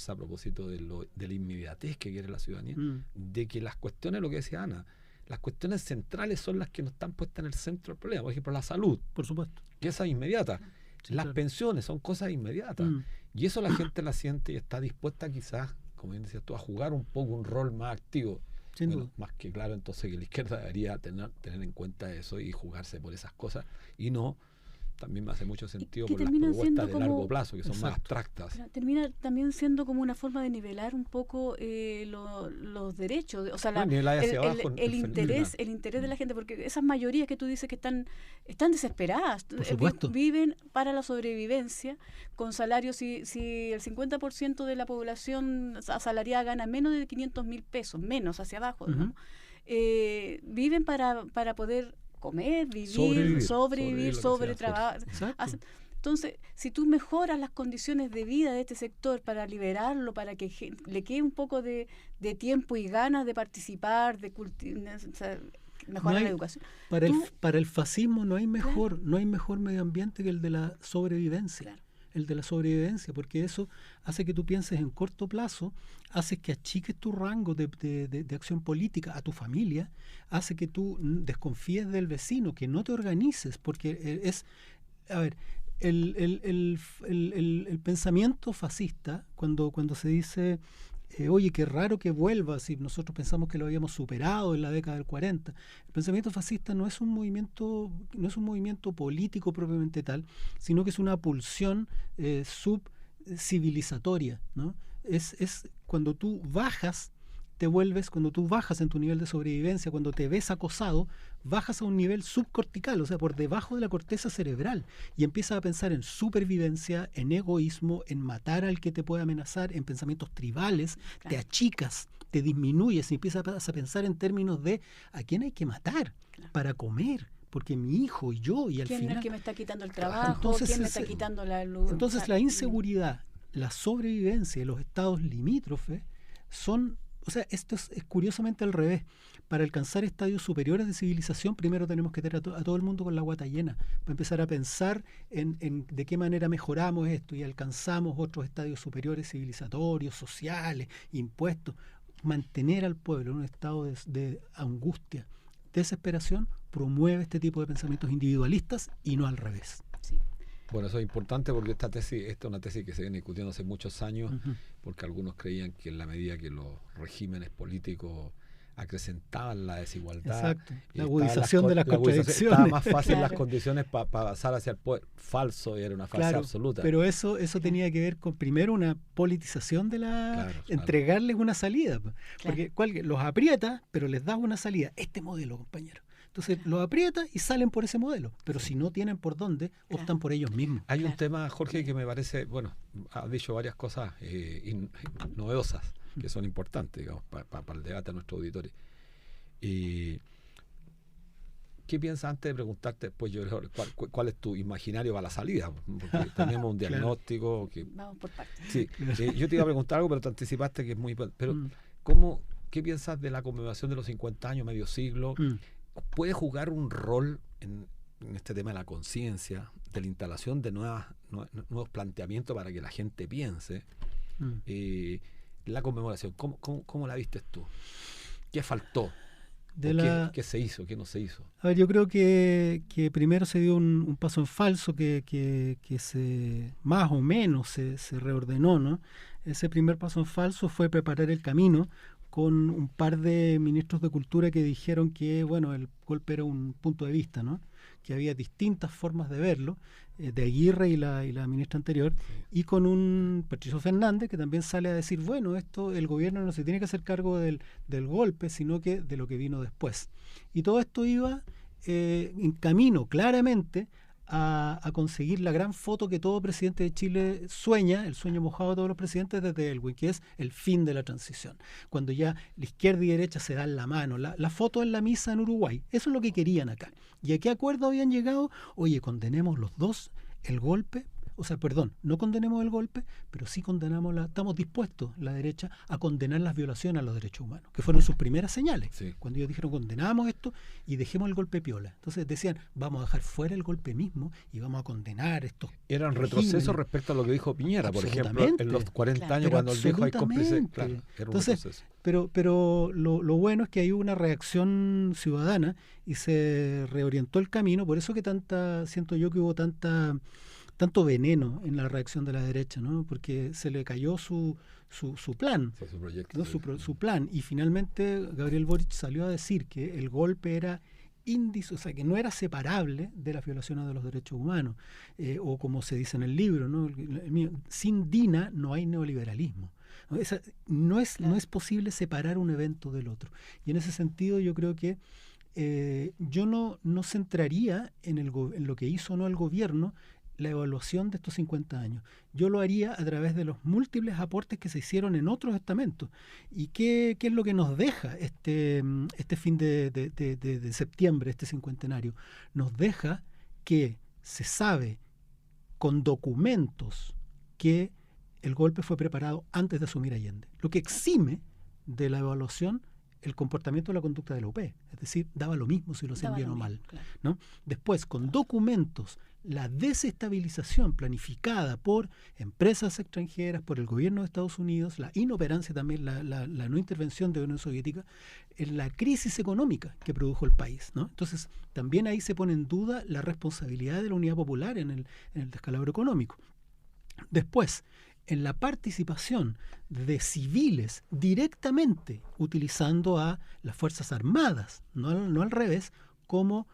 a propósito de la inmediatez que quiere la ciudadanía, de que las cuestiones, lo que decía Ana, las cuestiones centrales son las que no están puestas en el centro del problema. Por ejemplo, la salud. Por supuesto. Que esa es inmediata. Sí, las pensiones son cosas inmediatas. Y eso la gente la siente y está dispuesta quizás, como bien decías tú, a jugar un poco un rol más activo. Bueno, más que claro, entonces que la izquierda debería tener en cuenta eso y jugarse por esas cosas y no... También me hace mucho sentido por las propuestas de largo plazo, que son más abstractas. Termina también siendo como una forma de nivelar un poco los derechos, o sea, el interés de la gente, porque esas mayorías que tú dices que están desesperadas, viven para la sobrevivencia, con salarios, si el 50% de la población asalariada gana menos de 500.000 pesos, menos hacia abajo, ¿no? Viven para poder comer, vivir, sobrevivir, trabajar. Entonces, si tú mejoras las condiciones de vida de este sector para liberarlo, para que le quede un poco de tiempo y ganas de participar, de mejorar la educación. Para el fascismo no hay mejor medio ambiente que el de la sobrevivencia. Claro. El de la sobrevivencia, porque eso hace que tú pienses en corto plazo, hace que achiques tu rango de acción política a tu familia, hace que tú desconfíes del vecino, que no te organices, porque el pensamiento fascista, cuando se dice, oye, qué raro que vuelva, si nosotros pensamos que lo habíamos superado en la década del 40, el pensamiento fascista no es un movimiento político propiamente tal, sino que es una pulsión subcivilizatoria, ¿no? Es cuando tú bajas, te vuelves, cuando tú bajas en tu nivel de sobrevivencia, cuando te ves acosado, bajas a un nivel subcortical, o sea, por debajo de la corteza cerebral, y empiezas a pensar en supervivencia, en egoísmo, en matar al que te puede amenazar, en pensamientos tribales, te achicas, te disminuyes y empiezas a pensar en términos de ¿a quién hay que matar para comer? Porque mi hijo y yo, y al ¿Quién final... es que me está quitando el trabajo? Entonces, ¿Quién me está quitando la luz? Entonces la inseguridad, la sobrevivencia y los estados limítrofes son... O sea, esto es curiosamente al revés. Para alcanzar estadios superiores de civilización, primero tenemos que tener a todo el mundo con la guata llena, para empezar a pensar en de qué manera mejoramos esto y alcanzamos otros estadios superiores civilizatorios, sociales, impuestos. Mantener al pueblo en un estado de angustia, desesperación, promueve este tipo de pensamientos individualistas y no al revés. Sí. Bueno, eso es importante porque esta es una tesis que se viene discutiendo hace muchos años, porque algunos creían que en la medida que los regímenes políticos acrecentaban la desigualdad, exacto, la agudización de las contradicciones, estaba más fácil las condiciones para pasar hacia el poder. Falso, y era una falsa absoluta. Pero eso tenía que ver con, primero, una politización de entregarles una salida, porque los aprieta, pero les das una salida. Este modelo, compañero. Entonces los aprieta y salen por ese modelo, pero si no tienen por dónde, optan por ellos mismos. Hay un tema, Jorge, que me parece, bueno, has dicho varias cosas novedosas que son importantes, digamos, para el debate a nuestros auditores. ¿Qué piensas antes de preguntarte después, yo creo, cuál es tu imaginario para la salida? Porque tenemos un diagnóstico. Vamos por partes. Sí, yo te iba a preguntar algo, pero te anticipaste que es muy... Pero, ¿qué piensas de la conmemoración de los 50 años, medio siglo? ¿Puede jugar un rol en este tema de la conciencia, de la instalación de nuevos planteamientos para que la gente piense? La conmemoración, ¿cómo la vistes tú? ¿Qué faltó? ¿Qué se hizo? ¿Qué no se hizo? A ver, yo creo que primero se dio un paso en falso que se más o menos se reordenó, ¿no? Ese primer paso en falso fue preparar el camino con un par de ministros de Cultura que dijeron que, bueno, el golpe era un punto de vista, ¿no? Que había distintas formas de verlo, de Aguirre y la ministra anterior, y con un Patricio Fernández que también sale a decir, bueno, el gobierno no se tiene que hacer cargo del golpe, sino que de lo que vino después. Y todo esto iba en camino claramente a conseguir la gran foto que todo presidente de Chile sueña, el sueño mojado de todos los presidentes desde Elwin, que es el fin de la transición, cuando ya la izquierda y derecha se dan la mano, la foto en la misa en Uruguay. Eso es lo que querían acá. ¿Y a qué acuerdo habían llegado? Oye, condenemos los dos el golpe, no condenemos el golpe, pero sí estamos dispuestos, la derecha, a condenar las violaciones a los derechos humanos, que fueron sus primeras señales. Sí. Cuando ellos dijeron, condenamos esto y dejemos el golpe piola. Entonces decían, vamos a dejar fuera el golpe mismo y vamos a condenar estos Eran retrocesos respecto a lo que dijo Piñera, por ejemplo, en los 40 años cuando él dijo hay cómplices. Claro, era un retroceso. Pero lo bueno es que hay una reacción ciudadana y se reorientó el camino, por eso que siento yo que hubo tanto veneno en la reacción de la derecha, ¿no? Porque se le cayó su plan, su proyecto, ¿no? Su plan, y finalmente Gabriel Boric salió a decir que el golpe era que no era separable de las violaciones de los derechos humanos, o como se dice en el libro, ¿no? Sin DINA no hay neoliberalismo. No es posible separar un evento del otro. Y en ese sentido yo creo que yo no centraría en lo que hizo o no el gobierno la evaluación de estos 50 años. Yo lo haría a través de los múltiples aportes que se hicieron en otros estamentos. ¿Y qué es lo que nos deja este fin de septiembre, este cincuentenario? Nos deja que se sabe con documentos que el golpe fue preparado antes de asumir Allende, lo que exime de la evaluación el comportamiento o la conducta de la UP. Es decir, daba lo mismo si lo hacían bien o mal, claro, ¿no? Después, con documentos, la desestabilización planificada por empresas extranjeras, por el gobierno de Estados Unidos, la inoperancia también, la no intervención de la Unión Soviética, en la crisis económica que produjo el país, ¿no? Entonces, también ahí se pone en duda la responsabilidad de la Unidad Popular en el descalabro económico. Después, en la participación de civiles directamente utilizando a las Fuerzas Armadas, no al revés, como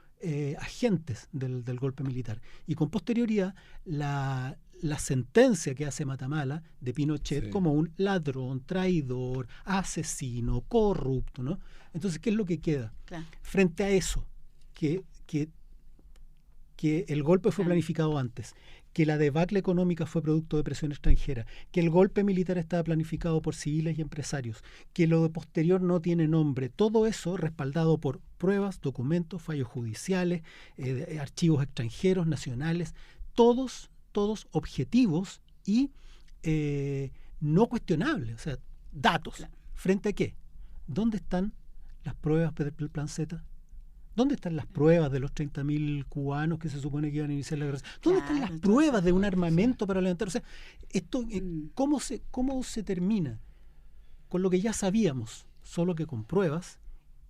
agentes del golpe militar. Y con posterioridad, la la sentencia que hace Matamala de Pinochet como un ladrón, traidor, asesino, corrupto, ¿no? Entonces, ¿qué es lo que queda? Claro. Frente a eso, que el golpe fue planificado antes, que la debacle económica fue producto de presión extranjera, que el golpe militar estaba planificado por civiles y empresarios, que lo de posterior no tiene nombre, todo eso respaldado por pruebas, documentos, fallos judiciales, archivos extranjeros, nacionales, todos objetivos y no cuestionables, o sea, datos. Claro. ¿Frente a qué? ¿Dónde están las pruebas del Plan Z? ¿Dónde están las pruebas de los 30.000 cubanos que se supone que iban a iniciar la guerra? ¿Dónde están las pruebas de un armamento para levantar? O sea, esto, ¿cómo se termina? Con lo que ya sabíamos, solo que con pruebas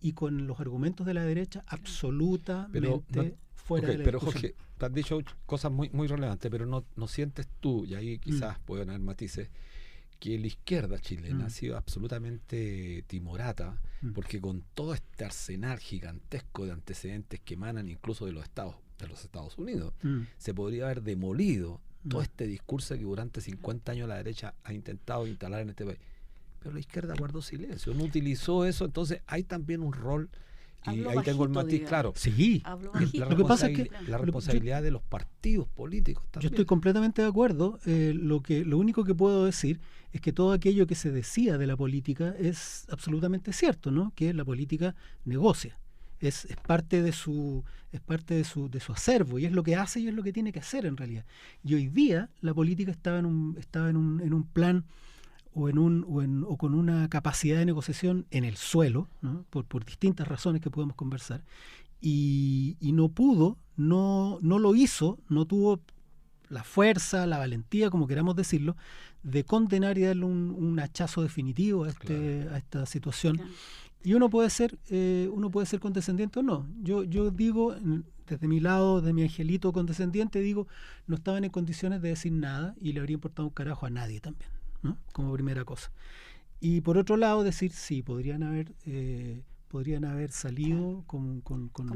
y con los argumentos de la derecha absolutamente fuera de la pero discusión. Jorge, te has dicho cosas muy, muy relevantes, pero no sientes tú, y ahí quizás pueden haber matices, que la izquierda chilena ha sido absolutamente timorata, porque con todo este arsenal gigantesco de antecedentes que emanan incluso de los Estados Unidos, se podría haber demolido todo este discurso que durante 50 años la derecha ha intentado instalar en este país. Pero la izquierda guardó silencio, no utilizó eso, entonces hay también un rol, y ahí tengo el matiz claro. Sí, lo que pasa es que la responsabilidad de los partidos políticos también. Yo estoy completamente de acuerdo. Lo único que puedo decir es que todo aquello que se decía de la política es absolutamente cierto, ¿no? Que la política negocia. Es parte de su acervo, y es lo que hace y es lo que tiene que hacer en realidad. Y hoy día la política estaba en un plan o con una capacidad de negociación en el suelo, ¿no? por distintas razones que podemos conversar, y no pudo, no lo hizo, no tuvo la fuerza, la valentía, como queramos decirlo, de condenar y darle un hachazo definitivo a esta situación. Claro. Y uno puede ser condescendiente o no. Yo digo, desde mi lado, de mi angelito condescendiente, digo, no estaban en condiciones de decir nada y le habría importado un carajo a nadie también, ¿no? Como primera cosa. Y por otro lado, decir, sí, podrían haber salido con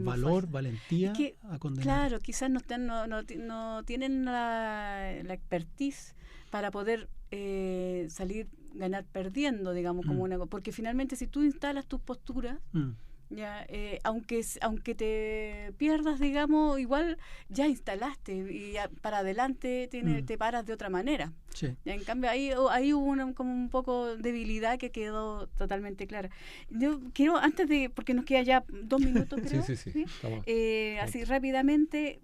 valor, fuerza, valentía, a condenar. Claro, quizás no tienen la expertise para poder ganar perdiendo, digamos, como porque finalmente si tú instalas tus posturas, ya aunque te pierdas, digamos, igual ya instalaste y ya para adelante te paras de otra manera. Sí. Ya, en cambio ahí hubo como un poco de debilidad que quedó totalmente clara. Yo quiero, antes de, porque nos queda ya 2 minutos, creo, ¿sí? Así rápidamente,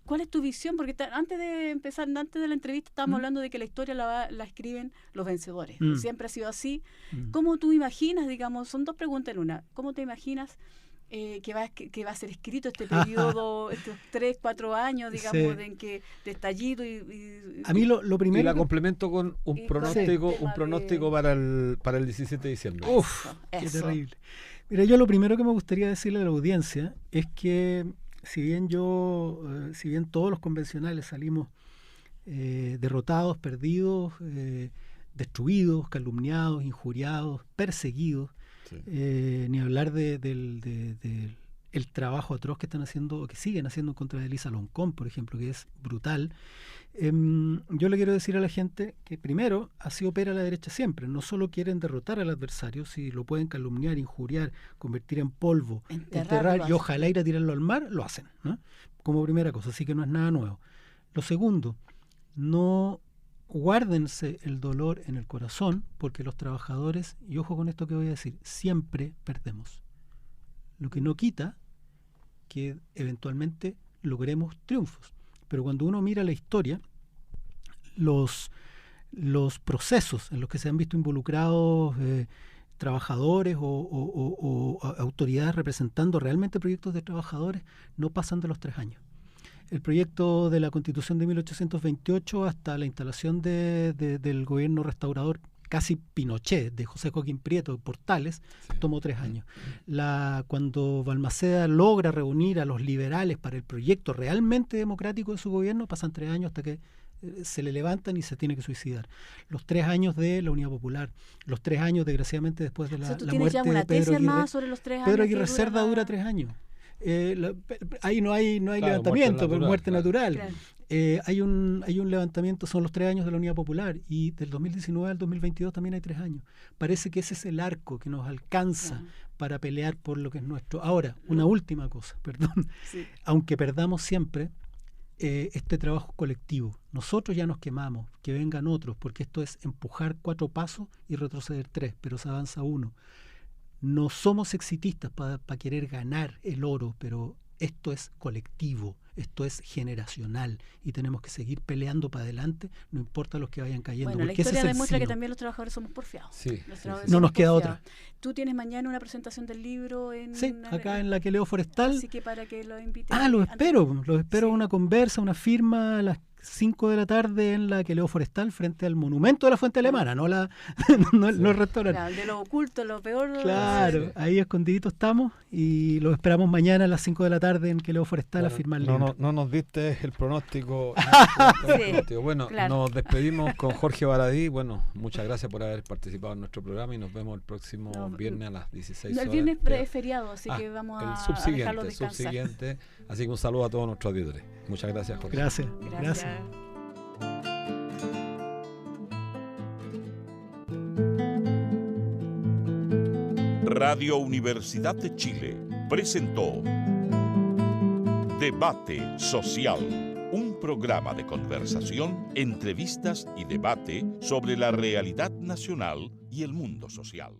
¿cuál es tu visión? Porque antes de la entrevista estábamos hablando de que la historia la escriben los vencedores. Siempre ha sido así. ¿Cómo tú imaginas, digamos, son 2 preguntas en una, ¿cómo te imaginas que va a ser escrito este periodo, estos 3-4 años, digamos, de estallido? A mí lo primero... Y la complemento con un pronóstico para el 17 de diciembre. ¡Uf! ¡Qué terrible! Mira, yo lo primero que me gustaría decirle a la audiencia es que si bien todos los convencionales salimos derrotados, perdidos, destruidos, calumniados, injuriados, perseguidos, ni hablar del trabajo atroz que están haciendo o que siguen haciendo en contra de Elisa Loncón, por ejemplo, que es brutal. Yo le quiero decir a la gente que primero así opera la derecha siempre. No solo quieren derrotar al adversario, si lo pueden calumniar, injuriar, convertir en polvo, enterrar y ojalá ir a tirarlo al mar, lo hacen, ¿no? Como primera cosa, así que no es nada nuevo. Lo segundo, no guárdense el dolor en el corazón, porque los trabajadores, y ojo con esto que voy a decir, siempre perdemos. Lo que no quita que eventualmente logremos triunfos. Pero cuando uno mira la historia, los procesos en los que se han visto involucrados trabajadores o autoridades representando realmente proyectos de trabajadores no pasan de los 3 años. El proyecto de la Constitución de 1828 hasta la instalación del gobierno restaurador casi Pinochet, de José Joaquín Prieto, Portales, tomó 3 años. Cuando Balmaceda logra reunir a los liberales para el proyecto realmente democrático de su gobierno, pasan 3 años hasta que se le levantan y se tiene que suicidar. Los 3 años de la Unidad Popular, los 3 años, desgraciadamente, después de la muerte de Pedro Aguirre. Sobre los 3 años Pedro Aguirre Cerda dura 3 años. Ahí no hay levantamiento, pero muerte natural. Claro. hay un levantamiento, son los 3 años de la Unidad Popular, y del 2019 al 2022 también hay 3 años. Parece que ese es el arco que nos alcanza para pelear por lo que es nuestro. Ahora, una última cosa, perdón. Sí. Aunque perdamos siempre, este trabajo colectivo. Nosotros ya nos quemamos, que vengan otros, porque esto es empujar 4 pasos y retroceder 3, pero se avanza 1. No somos exitistas para querer ganar el oro, pero esto es colectivo, esto es generacional y tenemos que seguir peleando para adelante, no importa los que vayan cayendo. Bueno, la historia demuestra que también los trabajadores somos porfiados. Sí, no nos queda otra. Tú tienes mañana una presentación del libro acá en la Queleo Forestal. Así que para que lo inviten. Los espero a una conversa, una firma a las 5 de la tarde en la Queleo Forestal frente al monumento de la Fuente Alemana, no el restaurante. Claro, de lo oculto, lo peor. Claro, ahí escondiditos estamos y los esperamos mañana a las 5 de la tarde en Queleo Forestal a firmar el libro. No nos diste el pronóstico. Bueno, nos despedimos con Jorge Baradí. Bueno, muchas gracias por haber participado en nuestro programa y nos vemos el próximo viernes a las 16 horas. El viernes es feriado, así que vamos a dejarlo descansar. Subsiguiente. Así que un saludo a todos nuestros auditores. Muchas gracias, Jorge. Gracias. Radio Universidad de Chile presentó Debate Social, un programa de conversación, entrevistas y debate sobre la realidad nacional y el mundo social.